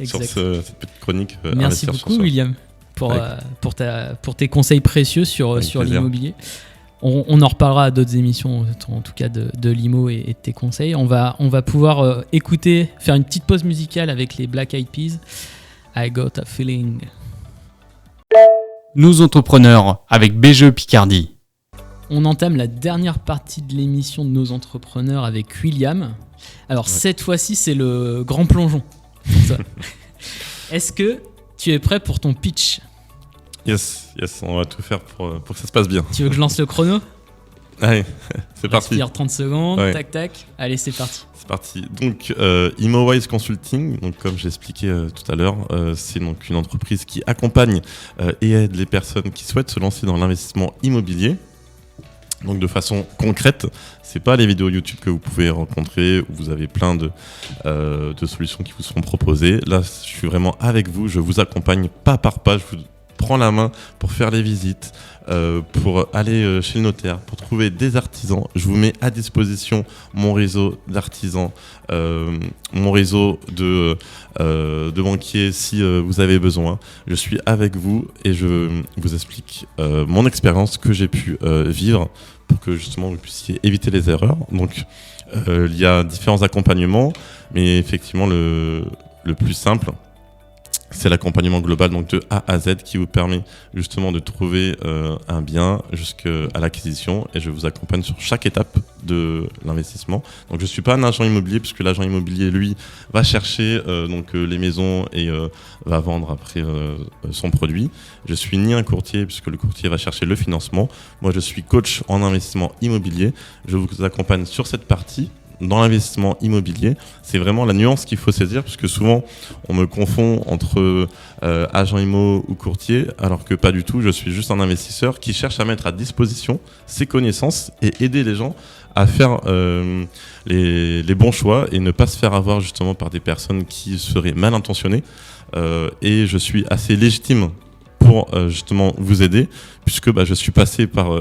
sur cette petite chronique. Merci beaucoup, William. Pour tes conseils précieux sur l'immobilier. On en reparlera à d'autres émissions, en tout cas de l'IMO et de tes conseils. On va pouvoir faire une petite pause musicale avec les Black Eyed Peas. I Got a Feeling. Nous entrepreneurs avec BGE Picardie. On entame la dernière partie de l'émission de Nos entrepreneurs avec William. Alors cette fois-ci, c'est le grand plongeon. Est-ce que tu es prêt pour ton pitch ? Yes, on va tout faire pour que ça se passe bien. Tu veux que je lance le chrono ? Allez, c'est parti. Respire 30 secondes, tac. Allez, c'est parti. C'est parti. Donc, ImoWise Consulting, donc, comme j'ai expliqué tout à l'heure, c'est donc une entreprise qui accompagne et aide les personnes qui souhaitent se lancer dans l'investissement immobilier. Donc de façon concrète, c'est pas les vidéos YouTube que vous pouvez rencontrer où vous avez plein de solutions qui vous seront proposées. Là, je suis vraiment avec vous, je vous accompagne pas par pas, je vous prend la main pour faire les visites, pour aller chez le notaire, pour trouver des artisans. Je vous mets à disposition mon réseau d'artisans, mon réseau de banquiers si vous avez besoin. Je suis avec vous et je vous explique mon expérience que j'ai pu vivre pour que justement vous puissiez éviter les erreurs. Donc il y a différents accompagnements, mais effectivement le plus simple, c'est l'accompagnement global, donc de A à Z, qui vous permet justement de trouver un bien jusqu'à l'acquisition, et je vous accompagne sur chaque étape de l'investissement. Donc je ne suis pas un agent immobilier, puisque l'agent immobilier, lui, va chercher les maisons et va vendre après son produit. Je suis ni un courtier, puisque le courtier va chercher le financement. Moi, je suis coach en investissement immobilier. Je vous accompagne sur cette partie. Dans l'investissement immobilier, c'est vraiment la nuance qu'il faut saisir, parce que souvent on me confond entre agent immo ou courtier, alors que pas du tout. Je suis juste un investisseur qui cherche à mettre à disposition ses connaissances et aider les gens à faire les bons choix et ne pas se faire avoir justement par des personnes qui seraient mal intentionnées. Et je suis assez légitime pour justement vous aider, puisque je suis passé par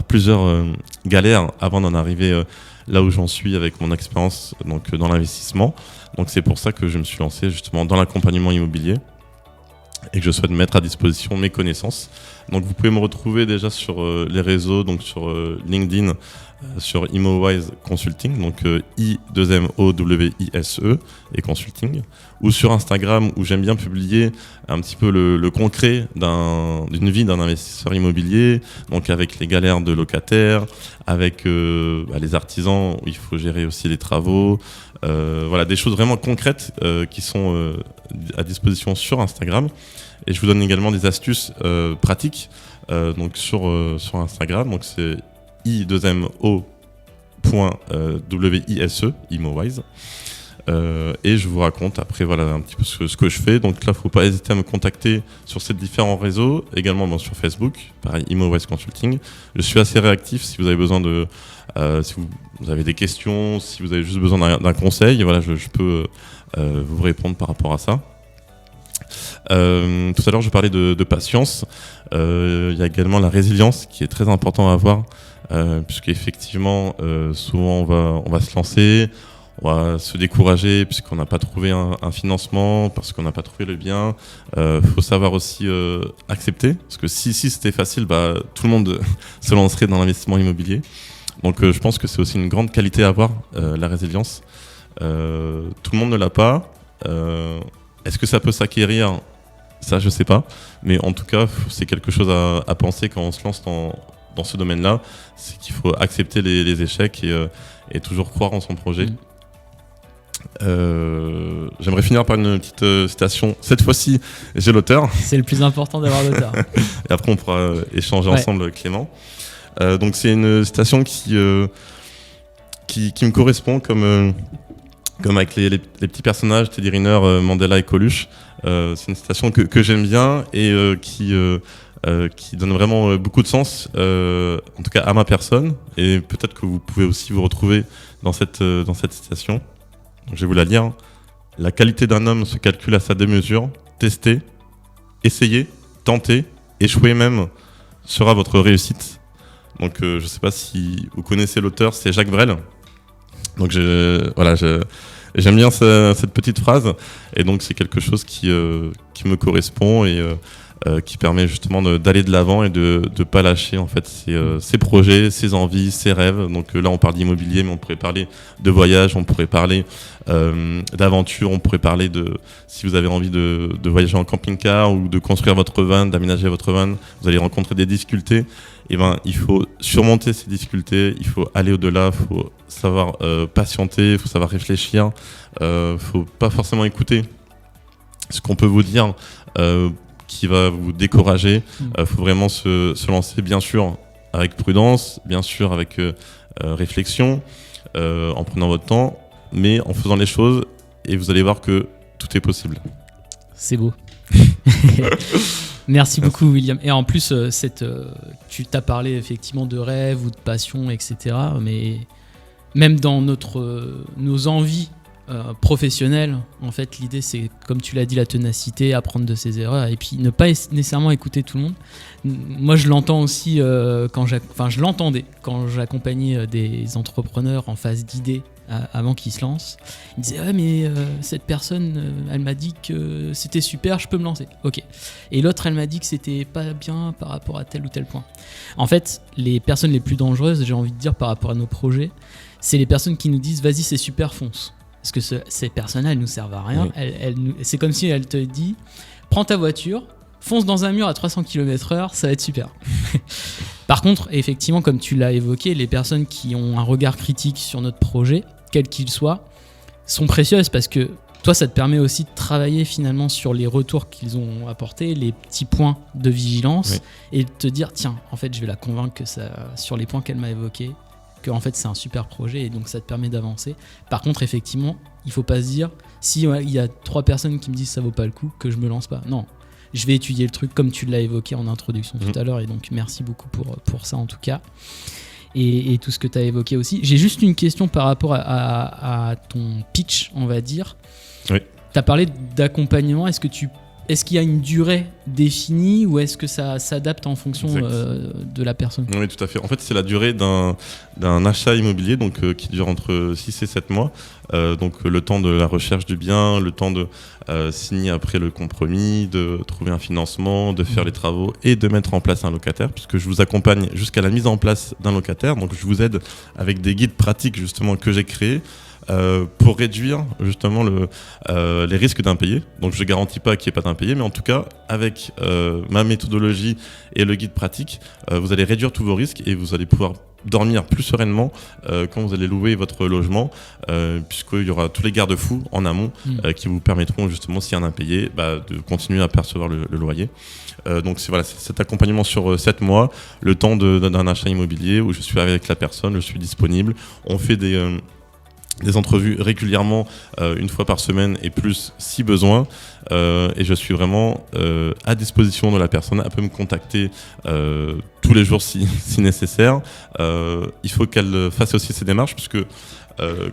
plusieurs galères avant d'en arriver là où j'en suis avec mon expérience donc dans l'investissement. Donc c'est pour ça que je me suis lancé justement dans l'accompagnement immobilier et que je souhaite mettre à disposition mes connaissances. Donc vous pouvez me retrouver déjà sur les réseaux, donc sur LinkedIn, sur ImoWise Consulting, donc I2MOWISE et Consulting, ou sur Instagram, où j'aime bien publier un petit peu le concret d'une vie d'un investisseur immobilier, donc avec les galères de locataires, avec les artisans où il faut gérer aussi les travaux, voilà, des choses vraiment concrètes qui sont à disposition sur Instagram. Et je vous donne également des astuces pratiques donc sur Instagram, donc c'est I2MO.WISE, ImoWise. Et je vous raconte après voilà un petit peu ce que je fais. Donc là, faut pas hésiter à me contacter sur ces différents réseaux, également sur Facebook, pareil, ImoWise Consulting. Je suis assez réactif si vous avez besoin de, si vous avez des questions, si vous avez juste besoin d'un conseil, voilà, je peux vous répondre par rapport à ça. Tout à l'heure, je parlais de patience. Il y a également la résilience qui est très important à avoir, puisqu'effectivement, souvent on va se lancer. On va se décourager puisqu'on n'a pas trouvé un financement, parce qu'on n'a pas trouvé le bien. Faut savoir aussi accepter, parce que si c'était facile, tout le monde se lancerait dans l'investissement immobilier. Donc je pense que c'est aussi une grande qualité à avoir, la résilience. Tout le monde ne l'a pas. Est-ce que ça peut s'acquérir ? Ça, je sais pas. Mais en tout cas, c'est quelque chose à penser quand on se lance dans ce domaine-là. C'est qu'il faut accepter les échecs et toujours croire en son projet. J'aimerais finir par une petite citation. Cette fois-ci, j'ai l'auteur. C'est le plus important d'avoir l'auteur. Et après, on pourra échanger ensemble, Clément. Donc, c'est une citation qui me correspond, comme avec les petits personnages, Teddy Riner, Mandela et Coluche. C'est une citation que j'aime bien et qui donne vraiment beaucoup de sens, en tout cas à ma personne. Et peut-être que vous pouvez aussi vous retrouver dans cette citation. Je vais vous la lire. La qualité d'un homme se calcule à sa démesure. Tester, essayer, tenter, échouer même sera votre réussite. Donc je ne sais pas si vous connaissez l'auteur, c'est Jacques Brel. Donc j'aime bien cette petite phrase, et donc c'est quelque chose qui me correspond et qui permet justement d'aller de l'avant et de pas lâcher en fait ses projets, ses envies, ses rêves. Donc là on parle d'immobilier, mais on pourrait parler de voyage, on pourrait parler d'aventure, on pourrait parler si vous avez envie de voyager en camping-car ou de construire votre van, d'aménager votre van, vous allez rencontrer des difficultés. Et il faut surmonter ces difficultés, il faut aller au-delà, il faut savoir patienter, il faut savoir réfléchir, faut pas forcément écouter ce qu'on peut vous dire qui va vous décourager. Faut vraiment se lancer, bien sûr avec prudence, bien sûr avec réflexion, en prenant votre temps, mais en faisant les choses, et vous allez voir que tout est possible. C'est beau. Merci beaucoup, William. Et en plus, tu t'as parlé effectivement de rêve ou de passion, etc. Mais même dans nos envies professionnel, en fait, l'idée c'est, comme tu l'as dit, la ténacité, apprendre de ses erreurs et puis ne pas nécessairement écouter tout le monde. Moi, je l'entends aussi je l'entendais quand j'accompagnais des entrepreneurs en phase d'idées avant qu'ils se lancent. Ils disaient cette personne, elle m'a dit que c'était super, je peux me lancer. Ok. Et l'autre, elle m'a dit que c'était pas bien par rapport à tel ou tel point. En fait, les personnes les plus dangereuses, j'ai envie de dire, par rapport à nos projets, c'est les personnes qui nous disent vas-y, c'est super, fonce. Parce que ces personnes-là, elles nous servent à rien. Oui. C'est comme si elles te disent prends ta voiture, fonce dans un mur à 300 km/h, ça va être super. Par contre, effectivement, comme tu l'as évoqué, les personnes qui ont un regard critique sur notre projet, quel qu'il soit, sont précieuses parce que toi, ça te permet aussi de travailler finalement sur les retours qu'ils ont apportés, les petits points de vigilance, et de te dire tiens, en fait, je vais la convaincre que sur les points qu'elle m'a évoqués, que en fait c'est un super projet et donc ça te permet d'avancer. Par contre, effectivement, il faut pas se dire si il y a 3 personnes qui me disent ça vaut pas le coup, que je me lance pas. Non, je vais étudier le truc comme tu l'as évoqué en introduction tout à l'heure, et donc merci beaucoup pour ça en tout cas. Et tout ce que tu as évoqué aussi. J'ai juste une question par rapport à ton pitch, on va dire. Oui. Tu as parlé d'accompagnement. Est-ce qu'il y a une durée définie ou est-ce que ça s'adapte en fonction de la personne ? Oui, tout à fait. En fait, c'est la durée d'un achat immobilier donc, qui dure entre 6 et 7 mois. Donc le temps de la recherche du bien, le temps de signer après le compromis, de trouver un financement, de faire les travaux et de mettre en place un locataire, puisque je vous accompagne jusqu'à la mise en place d'un locataire. Donc je vous aide avec des guides pratiques justement que j'ai créés pour réduire justement les risques d'impayés. Donc je ne garantis pas qu'il n'y ait pas d'impayés, mais en tout cas avec ma méthodologie et le guide pratique, vous allez réduire tous vos risques et vous allez pouvoir dormir plus sereinement quand vous allez louer votre logement, puisqu'il y aura tous les garde-fous en amont qui vous permettront justement, s'il y a un impayé, de continuer à percevoir le loyer. Donc c'est cet accompagnement sur 7 mois, le temps d'un achat immobilier où je suis avec la personne, je suis disponible. On fait des entrevues régulièrement, une fois par semaine et plus si besoin, et je suis vraiment à disposition de la personne. Elle peut me contacter tous les jours si nécessaire. Il faut qu'elle fasse aussi ses démarches, puisque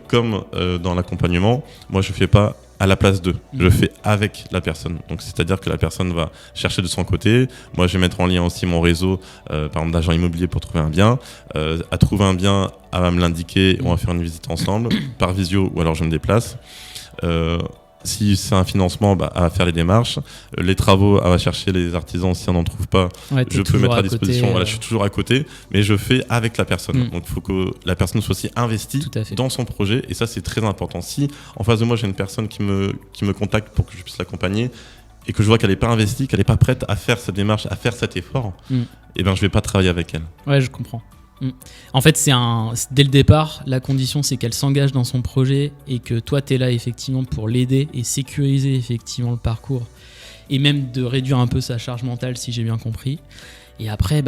comme dans l'accompagnement, moi je ne fais pas à la place d'eux, je fais avec la personne. Donc c'est-à-dire que la personne va chercher de son côté, moi je vais mettre en lien aussi mon réseau, par exemple d'agents immobiliers pour trouver un bien, à trouver un bien, elle va me l'indiquer, on va faire une visite ensemble, par visio ou alors je me déplace. Si c'est un financement, à faire les démarches. Les travaux, à chercher les artisans. Si on n'en trouve pas, je peux mettre à disposition. Voilà, je suis toujours à côté, mais je fais avec la personne. Donc il faut que la personne soit aussi investie dans son projet, et ça c'est très important. Si en face de moi j'ai une personne qui me contacte pour que je puisse l'accompagner, et que je vois qu'elle n'est pas investie, qu'elle n'est pas prête à faire cette démarche, à faire cet effort, je ne vais pas travailler avec elle. Ouais, je comprends. En fait, dès le départ, la condition c'est qu'elle s'engage dans son projet et que toi tu es là effectivement pour l'aider et sécuriser effectivement le parcours et même de réduire un peu sa charge mentale, si j'ai bien compris. Et après,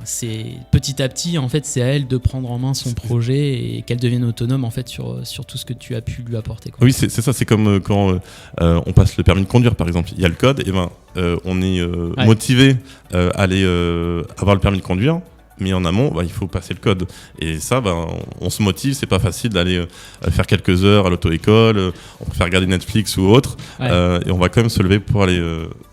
c'est petit à petit, en fait, c'est à elle de prendre en main son projet et qu'elle devienne autonome en fait sur tout ce que tu as pu lui apporter, quoi. Oui, c'est ça. C'est comme quand on passe le permis de conduire, par exemple. Il y a le code, et on est motivé à aller avoir le permis de conduire. Mais en amont, il faut passer le code. Et ça, on se motive. C'est pas facile d'aller faire quelques heures à l'auto-école. On peut faire regarder Netflix ou autre. Et on va quand même se lever pour aller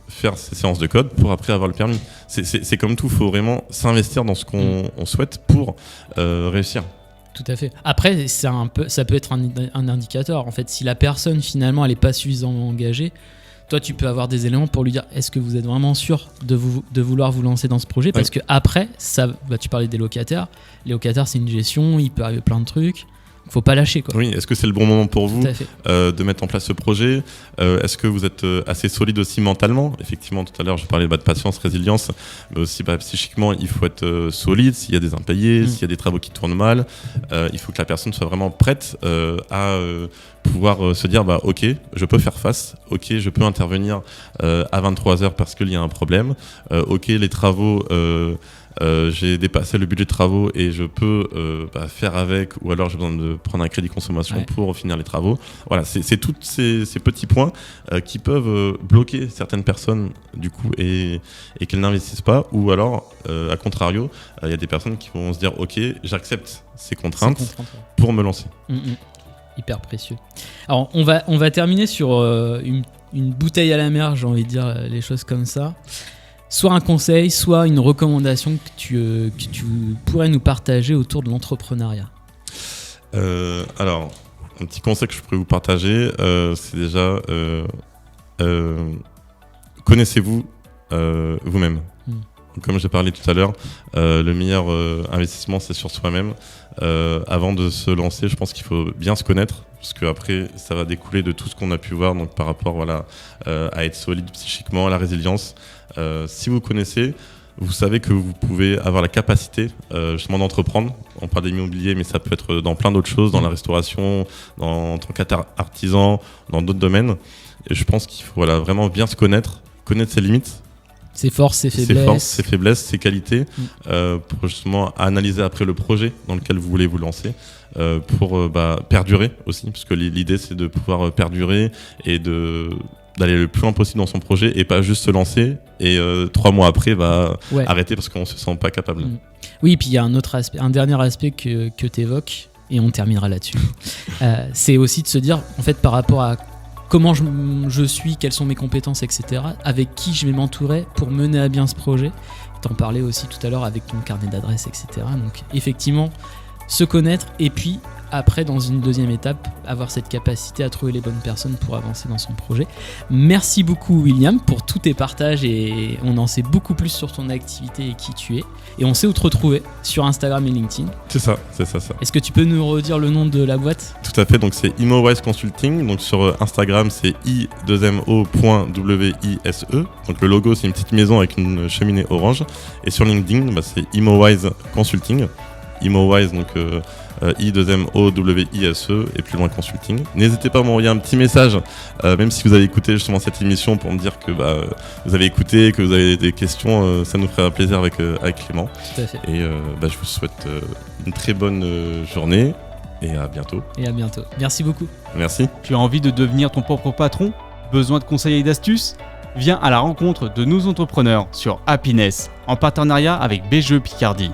faire ces séances de code pour après avoir le permis. C'est comme tout. Il faut vraiment s'investir dans ce qu'on souhaite pour réussir. Tout à fait. Après, ça peut être un indicateur. En fait, si la personne, finalement, elle n'est pas suffisamment engagée, toi, tu peux avoir des éléments pour lui dire est-ce que vous êtes vraiment sûr de vouloir vous lancer dans ce projet ? Parce que après, tu parlais des locataires. Les locataires, c'est une gestion, il peut arriver plein de trucs. Il ne faut pas lâcher, quoi. Oui, est-ce que c'est le bon moment pour vous de mettre en place ce projet ? Est-ce que vous êtes assez solide aussi mentalement ? Effectivement, tout à l'heure, je parlais de patience, résilience, mais aussi psychiquement, il faut être solide. S'il y a des impayés, s'il y a des travaux qui tournent mal, il faut que la personne soit vraiment prête à pouvoir se dire ok, je peux faire face, ok, je peux intervenir à 23h parce qu'il y a un problème, ok, les travaux... j'ai dépassé le budget de travaux et je peux faire avec, ou alors j'ai besoin de prendre un crédit consommation pour finir les travaux. Voilà, c'est tous ces petits points qui peuvent bloquer certaines personnes du coup et qu'elles n'investissent pas, ou alors à contrario, il y a des personnes qui vont se dire ok, j'accepte ces contraintes pour me lancer. hyper précieux. Alors, on va terminer sur une bouteille à la mer, j'ai envie de dire les choses comme ça. Soit un conseil, soit une recommandation que tu pourrais nous partager autour de l'entrepreneuriat. Alors, un petit conseil que je pourrais vous partager, c'est déjà connaissez-vous vous-même. Comme j'ai parlé tout à l'heure, le meilleur investissement, c'est sur soi-même. Avant de se lancer, je pense qu'il faut bien se connaître, parce qu'après, ça va découler de tout ce qu'on a pu voir, donc par rapport à être solide psychiquement, à la résilience. Si vous connaissez, vous savez que vous pouvez avoir la capacité justement d'entreprendre. On parle d'immobilier, mais ça peut être dans plein d'autres choses, dans la restauration, en tant qu'artisan, dans d'autres domaines. Et je pense qu'il faut vraiment bien se connaître ses limites. Ses forces, ses faiblesses. Ses forces, ses faiblesses, ses qualités, pour justement analyser après le projet dans lequel vous voulez vous lancer, pour perdurer aussi, parce que l'idée c'est de pouvoir perdurer et d'aller le plus loin possible dans son projet et pas juste se lancer et 3 mois après arrêter parce qu'on se sent pas capable. Oui, et puis il y a un dernier aspect que tu évoques, et on terminera là-dessus. C'est aussi de se dire, en fait, par rapport à comment je suis, quelles sont mes compétences, etc. Avec qui je vais m'entourer pour mener à bien ce projet. T'en parlais aussi tout à l'heure avec ton carnet d'adresses, etc. Donc effectivement, se connaître et puis après, dans une deuxième étape, avoir cette capacité à trouver les bonnes personnes pour avancer dans son projet. Merci beaucoup William pour tous tes partages, et on en sait beaucoup plus sur ton activité et qui tu es. Et on sait où te retrouver sur Instagram et LinkedIn. C'est ça. Est-ce que tu peux nous redire le nom de la boîte ? Tout à fait, donc c'est ImoWise Consulting. Donc sur Instagram, c'est i2mo.wise. Donc le logo, c'est une petite maison avec une cheminée orange. Et sur LinkedIn, c'est ImoWise Consulting. ImoWise, donc I2MOWISE et plus loin Consulting. N'hésitez pas à m'envoyer un petit message, même si vous avez écouté justement cette émission, pour me dire que vous avez écouté, que vous avez des questions, ça nous ferait plaisir avec Clément. Tout à fait. Et je vous souhaite une très bonne journée et à bientôt. Merci beaucoup. Merci. Tu as envie de devenir ton propre patron ? Besoin de conseils et d'astuces ? Viens à la rencontre de nos entrepreneurs sur Happiness, en partenariat avec BGE Picardie.